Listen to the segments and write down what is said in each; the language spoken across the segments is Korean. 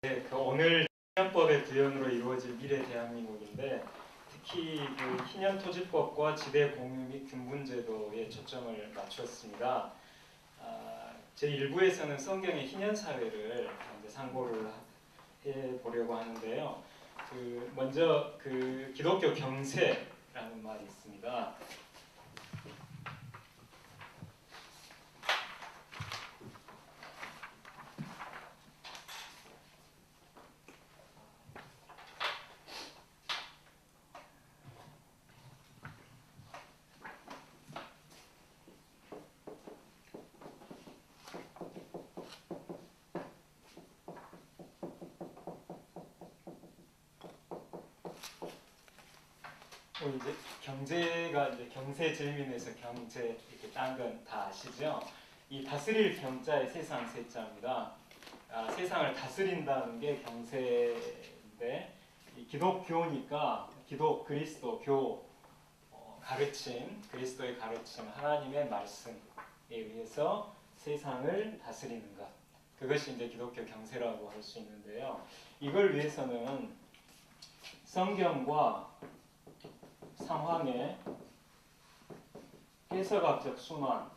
그 오늘 희년법의 구현으로 이루어질 미래 대한민국인데 특히 그 희년토지법과 지대 공유 및 균분제도에 초점을 맞추었습니다. 제 1부에서는 성경의 희년사회를 이제 상고를 해보려고 하는데요. 먼저 그 기독교 경세라는 말이 있습니다. 이제 경제가 이제 경세 질민에서 경제 이렇게 딴 건 다 아시죠? 이 다스릴 경자의 세상 세자입니다. 세상을 다스린다는 게 경세인데 이 기독교니까 기독 그리스도 교 가르침 그리스도의 가르침 하나님의 말씀에 의해서 세상을 다스리는 것 그것이 이제 기독교 경세라고 할 수 있는데요. 이걸 위해서는 성경과 상황의 해석학적 순환이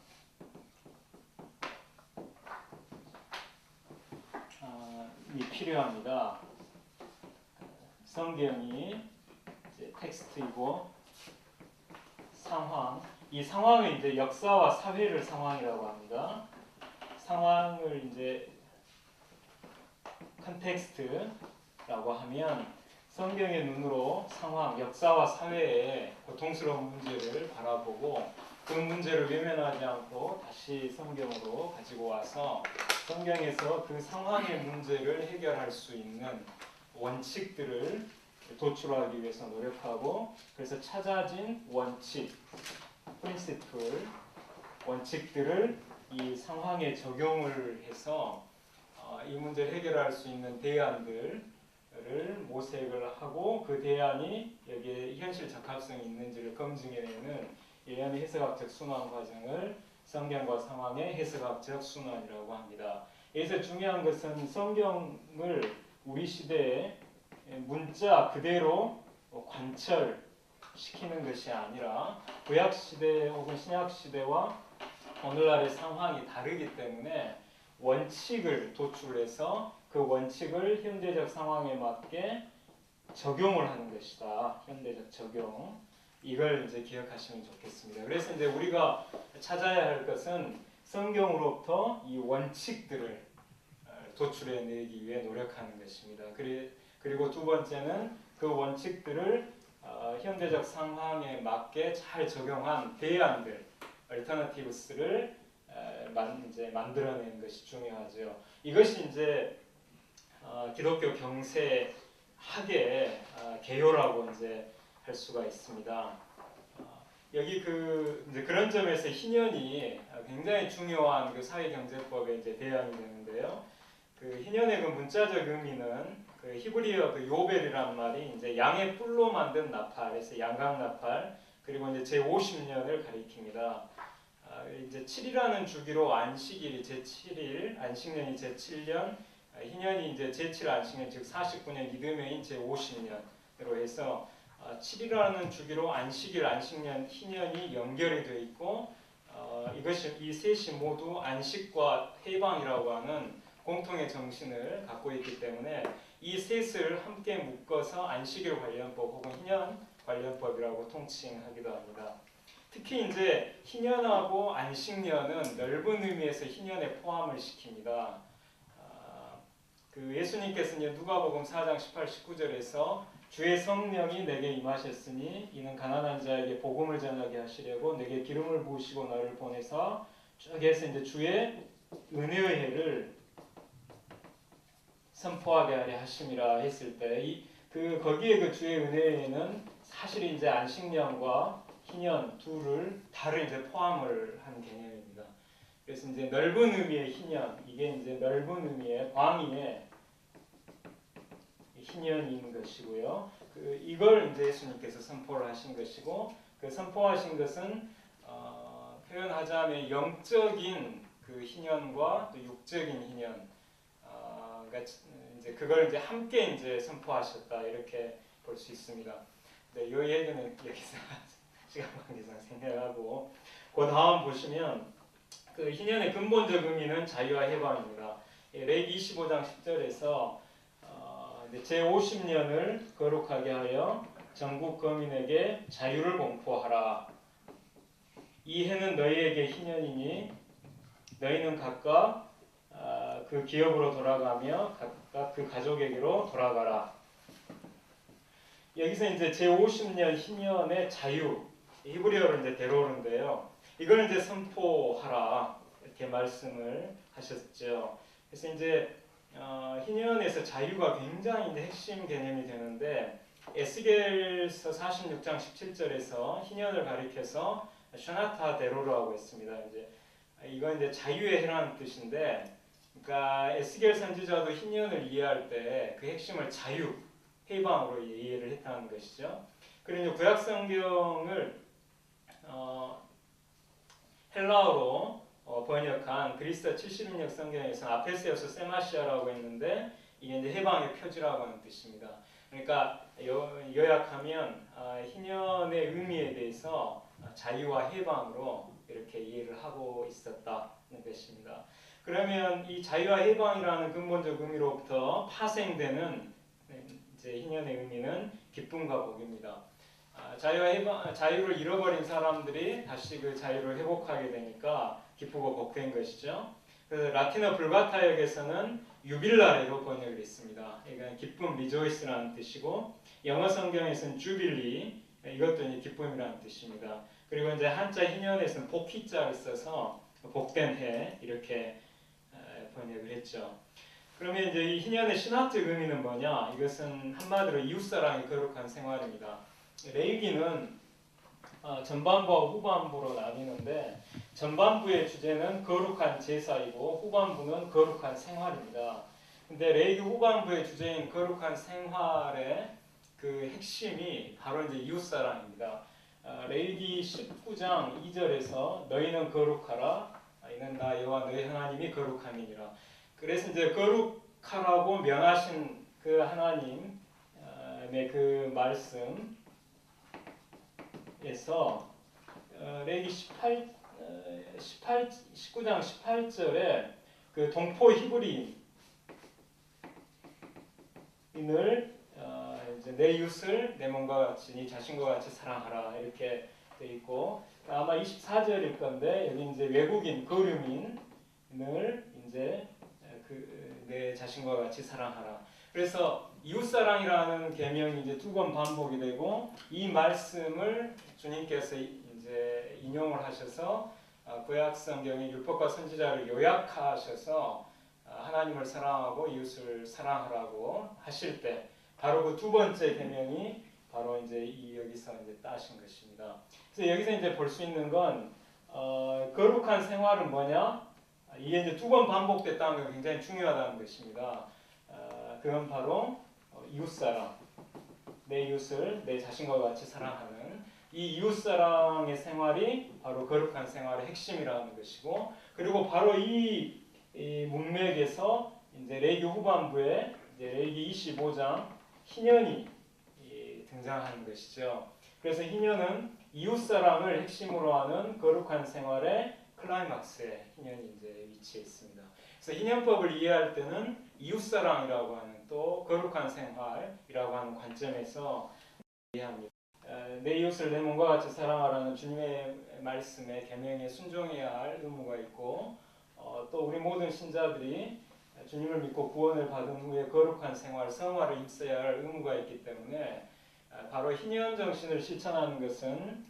필요합니다. 성경이 이제 텍스트이고 상황, 이 상황은 이제 역사와 사회를 상황이라고 합니다. 상황을 이제 컨텍스트라고 하면 성경의 눈으로 상황, 역사와 사회의 고통스러운 문제를 바라보고 그 문제를 외면하지 않고 다시 성경으로 가지고 와서 성경에서 그 상황의 문제를 해결할 수 있는 원칙들을 도출하기 위해서 노력하고 그래서 찾아진 원칙, 프린시플, 원칙들을 이 상황에 적용을 해서 이 문제를 해결할 수 있는 대안들을 모색을 하고 그 대안이 여기에 현실 적합성이 있는지를 검증해내는 예언의 해석학적 순환 과정을 성경과 상황의 해석학적 순환이라고 합니다. 여기서 중요한 것은 성경을 우리 시대에 문자 그대로 관철시키는 것이 아니라 구약 시대 혹은 신약 시대와 오늘날의 상황이 다르기 때문에 원칙을 도출해서 그 원칙을 현대적 상황에 맞게 적용을 하는 것이다. 현대적 적용. 이걸 이제 기억하시면 좋겠습니다. 그래서 이제 우리가 찾아야 할 것은 성경으로부터 이 원칙들을 도출해내기 위해 노력하는 것입니다. 그리고 두 번째는 그 원칙들을 현대적 상황에 맞게 잘 적용한 대안들, 얼터너티브스를 이제 만들어내는 것이 중요하죠. 이것이 이제 기독교 경세학의 개요라고 이제 할 수가 있습니다. 여기 이제 그런 점에서 희년이 굉장히 중요한 그 사회경제법의 이제 대안이 되는데요. 그 희년의 그 문자적 의미는 그 히브리어 그 요벨이란 말이 이제 양의 뿔로 만든 나팔에서 양각 나팔 그리고 이제 제50년을 가리킵니다. 이제 7이라는 주기로 안식일이 제7일, 안식년이 제7년, 희년이 이제 제7 안식년 즉 49년 이듬해인 제50년으로 해서 7이라는 주기로 안식일, 안식년, 희년이 연결이 되어 있고 이것이 이 셋이 모두 안식과 해방이라고 하는 공통의 정신을 갖고 있기 때문에 이 셋을 함께 묶어서 안식일 관련법 혹은 희년 관련법이라고 통칭하기도 합니다. 특히 이제 희년하고 안식년은 넓은 의미에서 희년에 포함을 시킵니다. 그 예수님께서 이제 누가복음 4장 18, 19절에서 주의 성령이 내게 임하셨으니 이는 가난한 자에게 복음을 전하게 하시려고 내게 기름을 부으시고 너를 보내서 쭉 해서 이제 주의 은혜의 해를 선포하게 하려 하심이라 했을 때 거기에 그 주의 은혜의 해는 사실 이제 안식년과 희년 둘을 다를 이제 포함을 한 개념입니다. 그래서 이제 넓은 의미의 희년, 이게 이제 넓은 의미의 광의의 희년인 것이고요. 이걸 이제 예수님께서 선포를 하신 것이고, 그 선포하신 것은 표현하자면 영적인 그 희년과 또 육적인 희년, 그러니까 이제 그걸 이제 함께 이제 선포하셨다 이렇게 볼 수 있습니다. 네, 이 얘기는 여기서 시간 관계상 생략하고 그 다음 보시면 그 희년의 근본적 의미는 자유와 해방입니다. 레위기 25장 10절에서 제50년을 거룩하게 하여 전국 거민에게 자유를 공포하라. 이 해는 너희에게 희년이니 너희는 각각 그 기업으로 돌아가며 각각 그 가족에게로 돌아가라. 여기서 이제 제50년 희년의 자유, 히브리어로 이제 데로르인데요. 이걸 이제 선포하라 이렇게 말씀을 하셨죠. 그래서 이제 희년에서 자유가 굉장히 이제 핵심 개념이 되는데 에스겔서 46장 17절에서 희년을 가리켜서 샤나타 데로르라고 했습니다. 이제 이건 이제 자유의 해라는 뜻인데, 그러니까 에스겔 선지자도 희년을 이해할 때 그 핵심을 자유, 해방으로 이해를 했다는 것이죠. 그리고 구약 성경을 헬라어로 번역한 그리스도 70인역 성경에서 아페세우스 세마시아라고 했는데 이게 이제 해방의 표지라고 하는 뜻입니다. 그러니까 요약하면 희년의 의미에 대해서 자유와 해방으로 이렇게 이해를 하고 있었다는 것입니다. 그러면 이 자유와 해방이라는 근본적 의미로부터 파생되는 이제 희년의 의미는 기쁨과 복입니다. 자유를 잃어버린 사람들이 다시 그 자유를 회복하게 되니까 기쁘고 복된 것이죠. 그래서 라틴어 불가타역에서는 유빌라레로 번역을 했습니다. 이건 기쁨, 리조이스라는 뜻이고, 영어 성경에서는 주빌리, 이것도 이제 기쁨이라는 뜻입니다. 그리고 이제 한자 희년에서는 복희자를 써서 복된 해 이렇게 번역을 했죠. 그러면 이제 이 희년의 신학적 의미는 뭐냐? 이것은 한마디로 이웃사랑이 거룩한 생활입니다. 레위기는 전반부와 후반부로 나뉘는데 전반부의 주제는 거룩한 제사이고 후반부는 거룩한 생활입니다. 근데 레위기 후반부의 주제인 거룩한 생활의 그 핵심이 바로 이제 이웃사랑입니다. 레위기 19장 2절에서 너희는 거룩하라. 이는 나 여호와 너희 하나님이 거룩함이니라. 그래서 이제 거룩하라고 명하신 그 하나님의 그 말씀에서 레위기 19장 18절에 그 동포 히브리인을 이제 내 이웃을 내 몸과 같이 네 자신과 같이 사랑하라 이렇게 돼 있고, 아마 24절일 건데 여기 이제 외국인 거류민을 이제 내 자신과 같이 사랑하라. 그래서 이웃사랑이라는 계명이 이제 2번 반복이 되고, 이 말씀을 주님께서 이제 인용을 하셔서 구약 성경의 율법과 선지자를 요약하셔서 하나님을 사랑하고 이웃을 사랑하라고 하실 때 바로 그 2번째 계명이 바로 이제 여기서 이제 따신 것입니다. 그래서 여기서 이제 볼 수 있는 건 거룩한 생활은 뭐냐? 이게 이제 2번 반복됐다는 게 굉장히 중요하다는 것입니다. 그건 바로 이웃사랑, 내 이웃을 내 자신과 같이 사랑하는 이 이웃사랑의 생활이 바로 거룩한 생활의 핵심이라는 것이고, 그리고 바로 이 문맥에서 이제 레위기 후반부에 이제 레위기 25장 희년이 등장하는 것이죠. 그래서 희년은 이웃사랑을 핵심으로 하는 거룩한 생활의 클라이막스에 희년이 이제 위치해 있습니다. 그래서 희년법을 이해할 때는 이웃사랑이라고 하는 또 거룩한 생활이라고 하는 관점에서 이해합니다. 내 이웃을 내 몸과 같이 사랑하라는 주님의 말씀에 계명에 순종해야 할 의무가 있고, 또 우리 모든 신자들이 주님을 믿고 구원을 받은 후에 거룩한 생활, 성화를 입어야 할 의무가 있기 때문에 바로 희년 정신을 실천하는 것은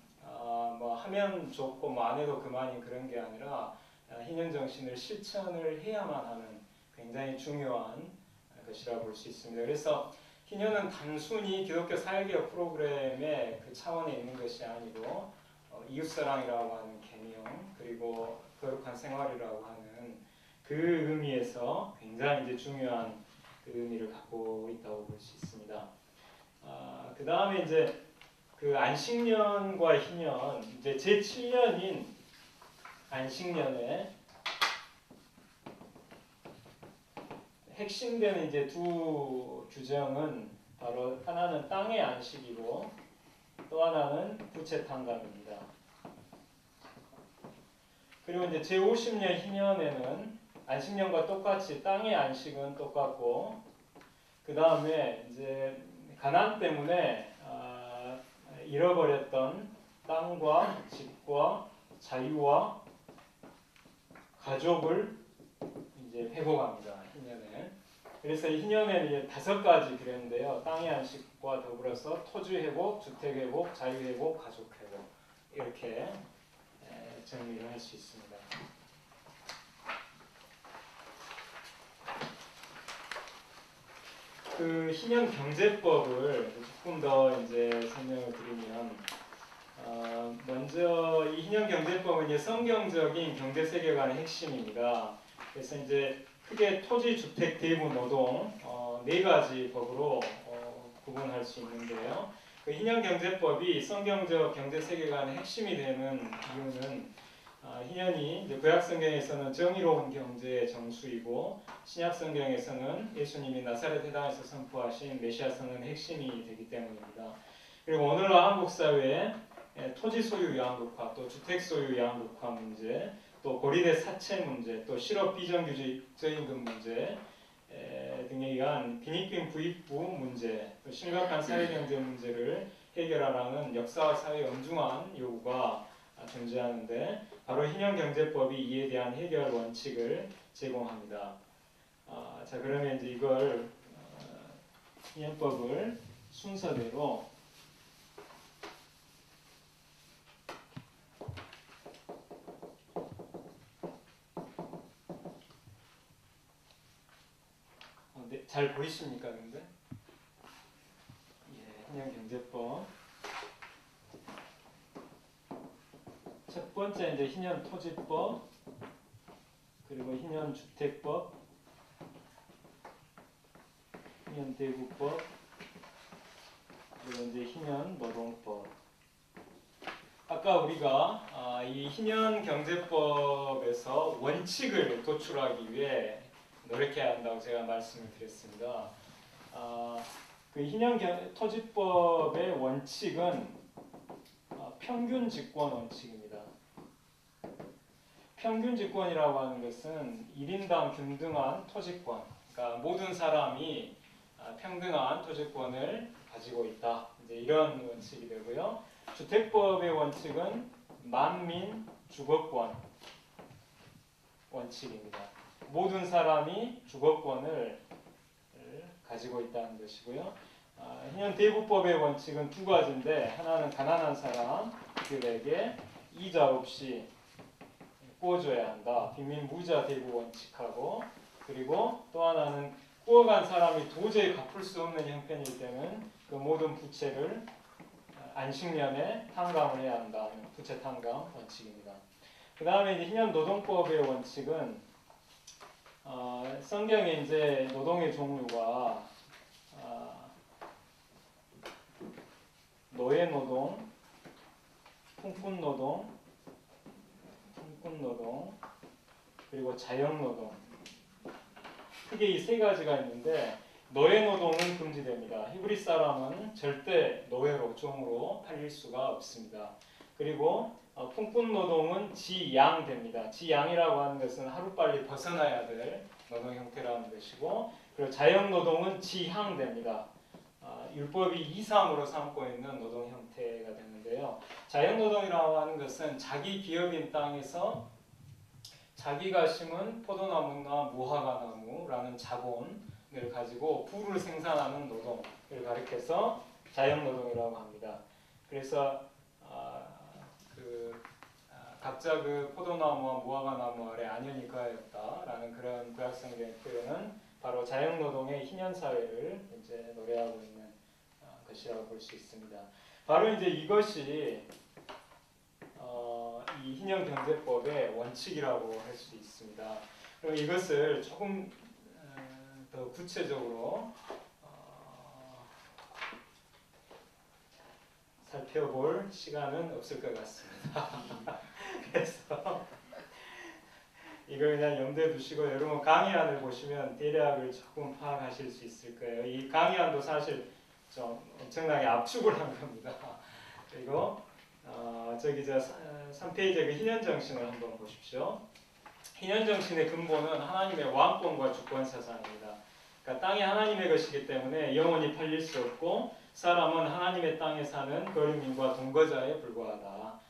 뭐 하면 좋고 뭐 안 해도 그만인 그런 게 아니라 희년 정신을 실천을 해야만 하는 굉장히 중요한 것이라고 볼 수 있습니다. 그래서 희년은 단순히 기독교 사회개혁 프로그램의 그 차원에 있는 것이 아니고 이웃사랑이라고 하는 계명, 그리고 거룩한 생활이라고 하는 그 의미에서 굉장히 이제 중요한 그 의미를 갖고 있다고 볼 수 있습니다. 그 다음에 이제 그 안식년과 희년, 이제 제7년인 안식년에 핵심되는 이제 두 규정은 바로 하나는 땅의 안식이고 또 하나는 부채 탕감입니다. 그리고 이제 제50년 희년에는 안식년과 똑같이 땅의 안식은 똑같고 그 다음에 이제 가난 때문에 잃어버렸던 땅과 집과 자유와 가족을 이제 회복합니다. 희년에. 그래서 이 희년에는 이제 5가지 드렸는데요. 땅의 안식과 더불어서 토지 회복, 주택 회복, 자유 회복, 가족 회복 이렇게 정리를 할 수 있습니다. 그 희년 경제법을 조금 더 이제 설명을 드리면, 먼저 이 희년 경제법은 이제 성경적인 경제 세계관의 핵심입니다. 그래서 이제 크게 토지, 주택, 대부, 노동 4가지 법으로 구분할 수 있는데요. 그 희년 경제법이 성경적 경제 세계관의 핵심이 되는 이유는 희년이 이제 구약 성경에서는 정의로운 경제의 정수이고 신약 성경에서는 예수님이 나사렛 회당에서 선포하신 메시아 선언의 핵심이 되기 때문입니다. 그리고 오늘날 한국 사회에 토지 소유 양극화, 또 주택 소유 양극화 문제, 또 고리대 사채 문제, 또 실업 비정규직 저임금 문제 등에 의한 빈익빈 부익부 문제, 또 심각한 사회경제 문제를 해결하라는 역사와 사회의 엄중한 요구가 존재하는데 바로 희년경제법이 이에 대한 해결 원칙을 제공합니다. 자 그러면 이제 이걸 희년법을 순서대로 네, 잘 보이십니까 근데? 예, 희년경제법 첫 번째 이제 희년토지법, 그리고 희년주택법, 희년대구법, 그리고 이제 희년노동법. 아까 우리가 이 희년경제법에서 원칙을 도출하기 위해 노력해야 한다고 제가 말씀을 드렸습니다. 그 희년토지법의 원칙은 평균 직권 원칙입니다. 평균 직권이라고 하는 것은 1인당 균등한 토지권, 그러니까 모든 사람이 평등한 토지권을 가지고 있다. 이제 이런 원칙이 되고요. 주택법의 원칙은 만민 주거권 원칙입니다. 모든 사람이 주거권을 가지고 있다는 것이고요. 희년대구법의 원칙은 2가지인데 하나는 가난한 사람들에게 이자 없이 구워줘야 한다. 빈민무자 대구 원칙하고, 그리고 또 하나는 구워간 사람이 도저히 갚을 수 없는 형편일 때는 그 모든 부채를 안식년에 탕감을 해야 한다는 부채 탕감 원칙입니다. 그 다음에 이제 희년노동법의 원칙은 성경에 이제 노동의 종류가 노예노동, 풍꾼노동, 그리고 자영노동 크게 이 3가지가 있는데 노예노동은 금지됩니다. 히브리 사람은 절대 노예로 종으로 팔릴 수가 없습니다. 그리고 풍꾼노동은 지양됩니다. 지양이라고 하는 것은 하루빨리 벗어나야 될 노동 형태라는 것이고, 그리고 자영노동은 지향됩니다. 율법이 이상으로 삼고 있는 노동 형태가 되는데요. 자영노동이라고 하는 것은 자기 기업인 땅에서 자기가 심은 포도나무나 무화과나무라는 자본을 가지고 부를 생산하는 노동을 가리켜서 자영노동이라고 합니다. 그래서 각자 그 포도나무와 무화과나무 아래 안연히 거하였다라는 그런 구약성경의 표현은 바로 자영노동의 희년사회를 이제 노래하고 있는 것이라고 볼 수 있습니다. 바로 이제 이것이 이 희년경제법의 원칙이라고 할 수 있습니다. 그럼 이것을 조금 더 구체적으로 살펴볼 시간은 없을 것 같습니다. 그래서 이걸 그냥 염두에 두시고 여러분 강의안을 보시면 대략을 조금 파악하실 수 있을 거예요. 이 강의안도 사실 좀 엄청나게 압축을 한 겁니다. 그리고 저기 3페이지의 그 희년정신을 한번 보십시오. 희년정신의 근본은 하나님의 왕권과 주권 사상입니다. 그러니까 땅이 하나님의 것이기 때문에 영원히 팔릴 수 없고 사람은 하나님의 땅에 사는 거류민과 동거자에 불과하다.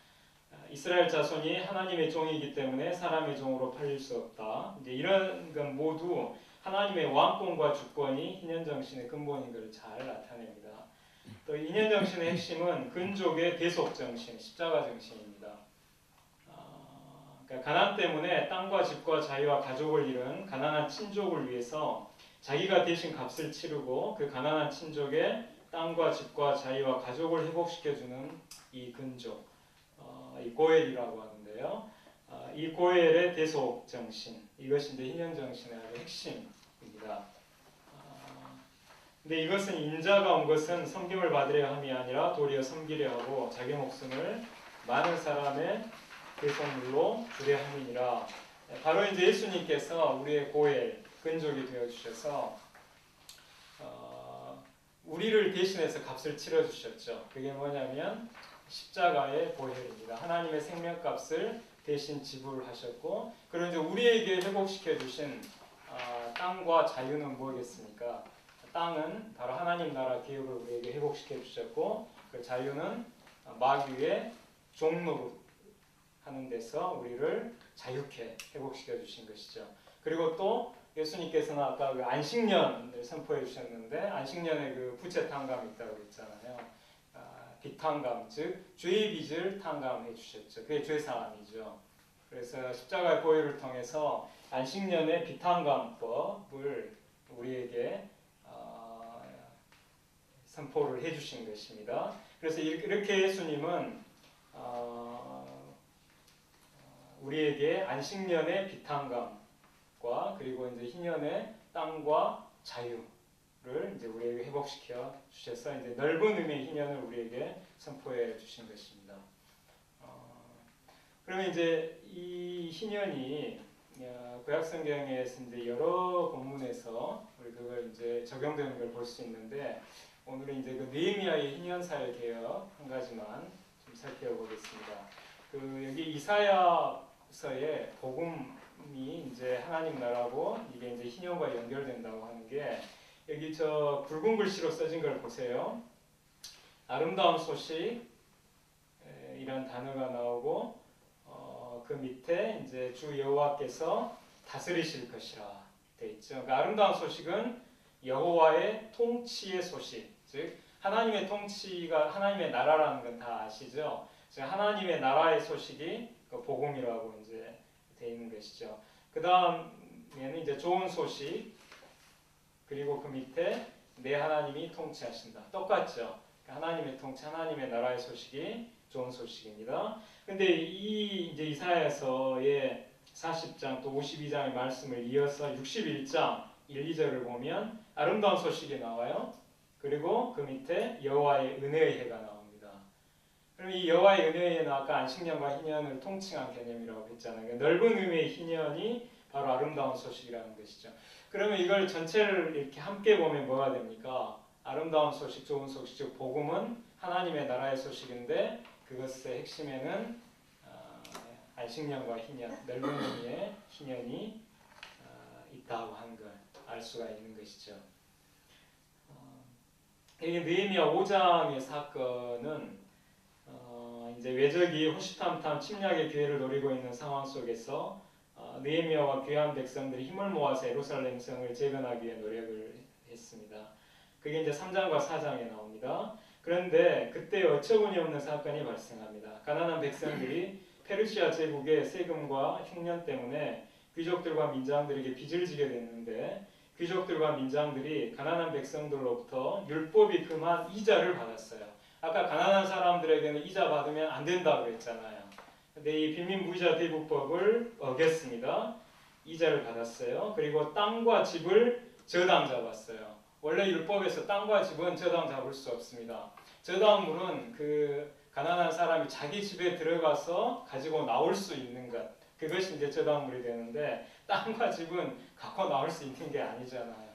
이스라엘 자손이 하나님의 종이기 때문에 사람의 종으로 팔릴 수 없다. 이제 이런 건 모두 하나님의 왕권과 주권이 희년정신의 근본인 것을 잘 나타냅니다. 또 희년정신의 핵심은 근족의 대속정신, 십자가정신입니다. 그러니까 가난 때문에 땅과 집과 자유와 가족을 잃은 가난한 친족을 위해서 자기가 대신 값을 치르고 그 가난한 친족의 땅과 집과 자유와 가족을 회복시켜주는 이 근족, 이 고엘이라고 하는데요. 이 고엘의 대속 정신, 이것이 이제 희년 정신의 핵심입니다. 근데 이것은 인자가 온 것은 섬김을 받으려 함이 아니라 도리어 섬기려 하고 자기 목숨을 많은 사람의 대속물로 주려 함이니라. 바로 이제 예수님께서 우리의 고엘 근족이 되어 주셔서 우리를 대신해서 값을 치러 주셨죠. 그게 뭐냐면 십자가의 보혈입니다. 하나님의 생명값을 대신 지불하셨고, 그리고 이제 우리에게 회복시켜 주신 땅과 자유는 뭐겠습니까? 땅은 바로 하나님 나라 기업을 우리에게 회복시켜 주셨고, 그 자유는 마귀의 종노릇 하는 데서 우리를 자유케 회복시켜 주신 것이죠. 그리고 또 예수님께서는 아까 그 안식년을 선포해 주셨는데, 안식년에 그 부채 탕감이 있다고 했잖아요. 비탕감, 즉 죄의 빚을 탕감해 주셨죠. 그게 죄사함이죠. 그래서 십자가의 보혈을 통해서 안식년의 비탕감법을 우리에게 선포를 해주신 것입니다. 그래서 이렇게 예수님은 우리에게 안식년의 비탕감과 그리고 이제 희년의 땅과 자유를 이제 우리에게 회복시켜 주셔서 이제 넓은 의미의 희년을 우리에게 선포해 주신 것입니다. 그러면 이제 이 희년이 구약 성경에서 이제 여러 본문에서 우리 그걸 이제 적용되는 걸 볼 수 있는데, 오늘은 이제 그 느헤미야의 희년 사회 개혁 한 가지만 좀 살펴보겠습니다. 그 여기 이사야서의 복음이 이제 하나님 나라고 이게 이제 희년과 연결된다고 하는 게, 여기 저 붉은 글씨로 써진 걸 보세요. 아름다운 소식 이런 단어가 나오고 그 밑에 이제 주 여호와께서 다스리실 것이라 돼 있죠. 그러니까 아름다운 소식은 여호와의 통치의 소식, 즉 하나님의 통치가 하나님의 나라라는 건 다 아시죠? 즉 하나님의 나라의 소식이 그 복음이라고 이제 돼 있는 것이죠. 그 다음에는 이제 좋은 소식, 그리고 그 밑에 내 하나님이 통치하신다. 똑같죠. 하나님의 통치, 하나님의 나라의 소식이 좋은 소식입니다. 근데 이 이제 이사야서의 40장 또 52장의 말씀을 이어서 61장 1, 2절을 보면 아름다운 소식이 나와요. 그리고 그 밑에 여호와의 은혜의 해가 나옵니다. 그럼 이 여호와의 은혜의 해는 아까 안식년과 희년을 통칭한 개념이라고 했잖아요. 그러니까 넓은 의미의 희년이 바로 아름다운 소식이라는 것이죠. 그러면 이걸 전체를 이렇게 함께 보면 뭐가 됩니까? 아름다운 소식, 좋은 소식, 즉 복음은 하나님의 나라의 소식인데 그것의 핵심에는 안식년과 희년, 넓은 의미의 희년이 있다고 하는 걸 알 수가 있는 것이죠. 이게 느헤미야 5장의 사건은 이제 외적이 호시탐탐 침략의 기회를 노리고 있는 상황 속에서 느헤미야와 귀한 백성들이 힘을 모아서 예루살렘 성을 재건하기 위해 노력을 했습니다. 그게 이제 3장과 4장에 나옵니다. 그런데 그때 어처구니 없는 사건이 발생합니다. 가난한 백성들이 페르시아 제국의 세금과 흉년 때문에 귀족들과 민장들에게 빚을 지게 됐는데, 귀족들과 민장들이 가난한 백성들로부터 율법이 금한 이자를 받았어요. 아까 가난한 사람들에게는 이자 받으면 안 된다고 했잖아요. 근데 이 빈민부의자 대부법을 어겼습니다. 이자를 받았어요. 그리고 땅과 집을 저당 잡았어요. 원래 율법에서 땅과 집은 저당 잡을 수 없습니다. 저당물은 그 가난한 사람이 자기 집에 들어가서 가지고 나올 수 있는 것, 그것이 이제 저당물이 되는데 땅과 집은 갖고 나올 수 있는 게 아니잖아요.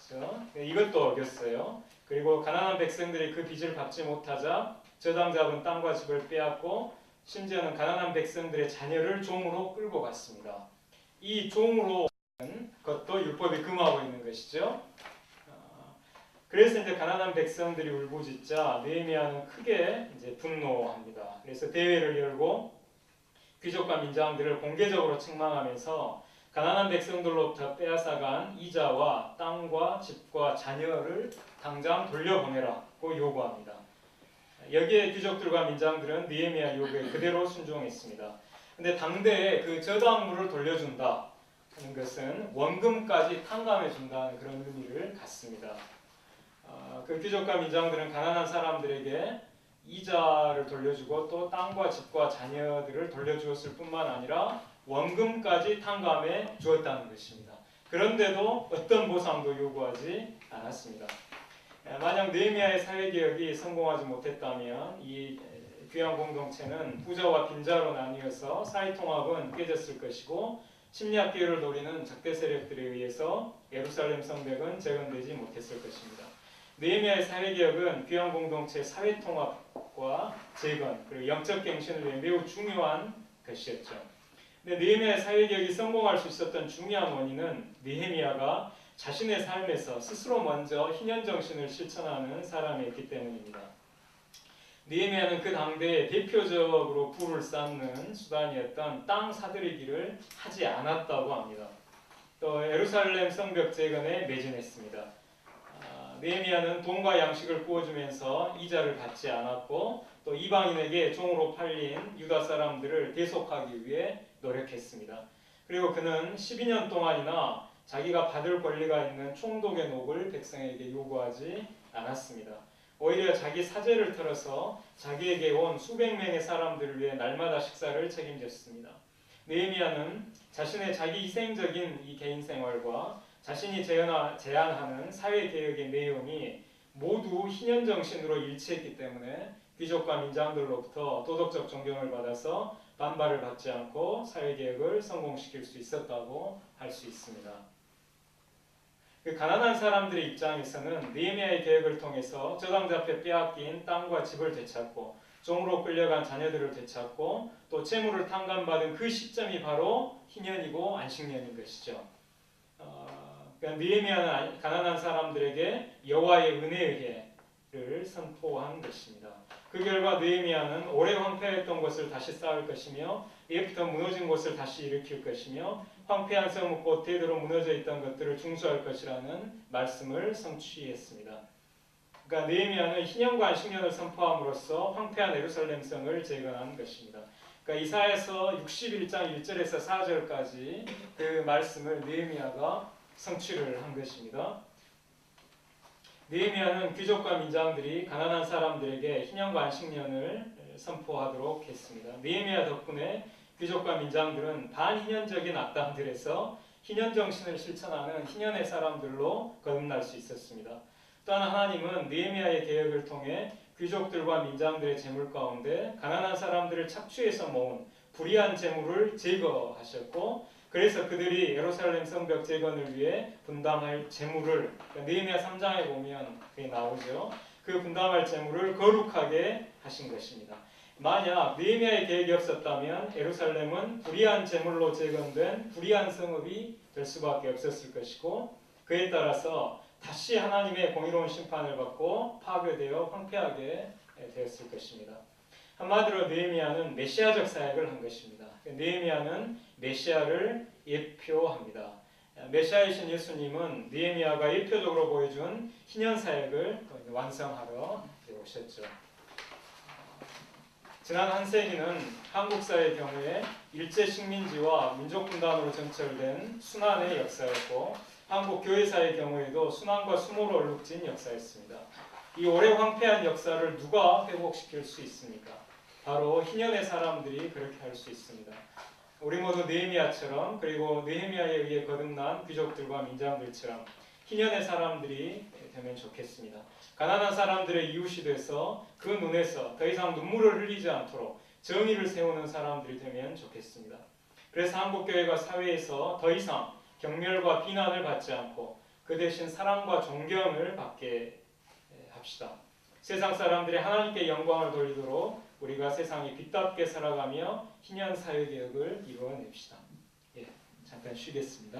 그렇죠? 이것도 어겼어요. 그리고 가난한 백성들이 그 빚을 갚지 못하자 저당 잡은 땅과 집을 빼앗고 심지어는 가난한 백성들의 자녀를 종으로 끌고 갔습니다. 이 종으로 것도 율법이 금하고 있는 것이죠. 그래서 이제 가난한 백성들이 울부짖자 느헤미야는 크게 이제 분노합니다. 그래서 대회를 열고 귀족과 민장들을 공개적으로 책망하면서 가난한 백성들로부터 빼앗아간 이자와 땅과 집과 자녀를 당장 돌려보내라고 요구합니다. 여기에 귀족들과 민장들은 느헤미야 요구에 그대로 순종했습니다. 근데 당대에 그 저당물을 돌려준다 하는 것은 원금까지 탕감해 준다는 그런 의미를 갖습니다. 그 귀족과 민장들은 가난한 사람들에게 이자를 돌려주고 또 땅과 집과 자녀들을 돌려주었을 뿐만 아니라 원금까지 탕감해 주었다는 것입니다. 그런데도 어떤 보상도 요구하지 않았습니다. 만약 느헤미야의 사회개혁이 성공하지 못했다면 이 귀환 공동체는 부자와 빈자로 나뉘어서 사회통합은 깨졌을 것이고 심리학 기회를 노리는 적대 세력들에 의해서 예루살렘 성벽은 재건되지 못했을 것입니다. 느헤미야의 사회개혁은 귀환 공동체 사회통합과 재건 그리고 영적 갱신을 위해 매우 중요한 것이었죠. 근데 느헤미야의 사회개혁이 성공할 수 있었던 중요한 원인은 느헤미야가 자신의 삶에서 스스로 먼저 희년 정신을 실천하는 사람이었기 때문입니다. 느헤미야는 그 당대에 대표적으로 부를 쌓는 수단이었던 땅 사들이기를 하지 않았다고 합니다. 또 예루살렘 성벽 재건에 매진했습니다. 느헤미야는 돈과 양식을 구워주면서 이자를 받지 않았고 또 이방인에게 종으로 팔린 유다 사람들을 대속하기 위해 노력했습니다. 그리고 그는 12년 동안이나 자기가 받을 권리가 있는 총독의 녹을 백성에게 요구하지 않았습니다. 오히려 자기 사제를 틀어서 자기에게 온 수백 명의 사람들을 위해 날마다 식사를 책임졌습니다. 느헤미야는 자신의 자기 희생적인 이 개인 생활과 자신이 제안하는 사회개혁의 내용이 모두 희년 정신으로 일치했기 때문에 귀족과 민장들로부터 도덕적 존경을 받아서 반발을 받지 않고 사회개혁을 성공시킬 수 있었다고 할 수 있습니다. 그 가난한 사람들의 입장에서는 느헤미야의 개혁을 통해서 저당 잡혀 빼앗긴 땅과 집을 되찾고 종으로 끌려간 자녀들을 되찾고 또 재물을 탕감받은 그 시점이 바로 희년이고 안식년인 것이죠. 그러니까 느헤미야는 가난한 사람들에게 여호와의 은혜를 선포한 것입니다. 그 결과 느헤미야는 오래 황폐했던 것을 다시 쌓을 것이며 예부터 무너진 곳을 다시 일으킬 것이며 황폐한 성읍 곧 대대로 무너져 있던 것들을 중수할 것이라는 말씀을 성취했습니다. 그러니까 느헤미야는 희년과 안식년을 선포함으로써 황폐한 예루살렘 성을 재건한 것입니다. 그러니까 이사야서 61장 1절에서 4절까지 그 말씀을 느헤미야가 성취를 한 것입니다. 느헤미야는 귀족과 민장들이 가난한 사람들에게 희년과 안식년을 선포하도록 했습니다. 느헤미야 덕분에 귀족과 민장들은 반희년적인 악당들에서 희년 정신을 실천하는 희년의 사람들로 거듭날 수 있었습니다. 또한 하나님은 느헤미야의 개혁을 통해 귀족들과 민장들의 재물 가운데 가난한 사람들을 착취해서 모은 불의한 재물을 제거하셨고 그래서 그들이 예루살렘 성벽 재건을 위해 분담할 재물을 느헤미야 3장에 보면 그게 나오죠. 그 분담할 재물을 거룩하게 하신 것입니다. 만약 느헤미야의 계획이 없었다면 예루살렘은 불의한 재물로 재건된 불의한 성읍이 될 수밖에 없었을 것이고 그에 따라서 다시 하나님의 공의로운 심판을 받고 파괴되어 황폐하게 되었을 것입니다. 한마디로 느헤미야는 메시아적 사역을 한 것입니다. 느헤미야는 메시아를 예표합니다. 메시아이신 예수님은 느헤미야가 예표적으로 보여준 희년 사역을 완성하러 오셨죠. 지난 한 세기는 한국 사회의 경우에 일제 식민지와 민족 분단으로 정철된 순환의 역사였고 한국 교회사의 경우에도 순환과 수모로 얼룩진 역사였습니다. 이 오래 황폐한 역사를 누가 회복시킬 수 있습니까? 바로 희년의 사람들이 그렇게 할 수 있습니다. 우리 모두 느헤미야처럼 그리고 느헤미야에 의해 거듭난 귀족들과 민장들처럼 희년의 사람들이 되면 좋겠습니다. 가난한 사람들의 이웃이 돼서 그 눈에서 더 이상 눈물을 흘리지 않도록 정의를 세우는 사람들이 되면 좋겠습니다. 그래서 한국교회가 사회에서 더 이상 경멸과 비난을 받지 않고 그 대신 사랑과 존경을 받게 합시다. 세상 사람들이 하나님께 영광을 돌리도록 우리가 세상에 빛답게 살아가며 희년 사회개혁을 이루어냅시다. 예, 잠깐 쉬겠습니다.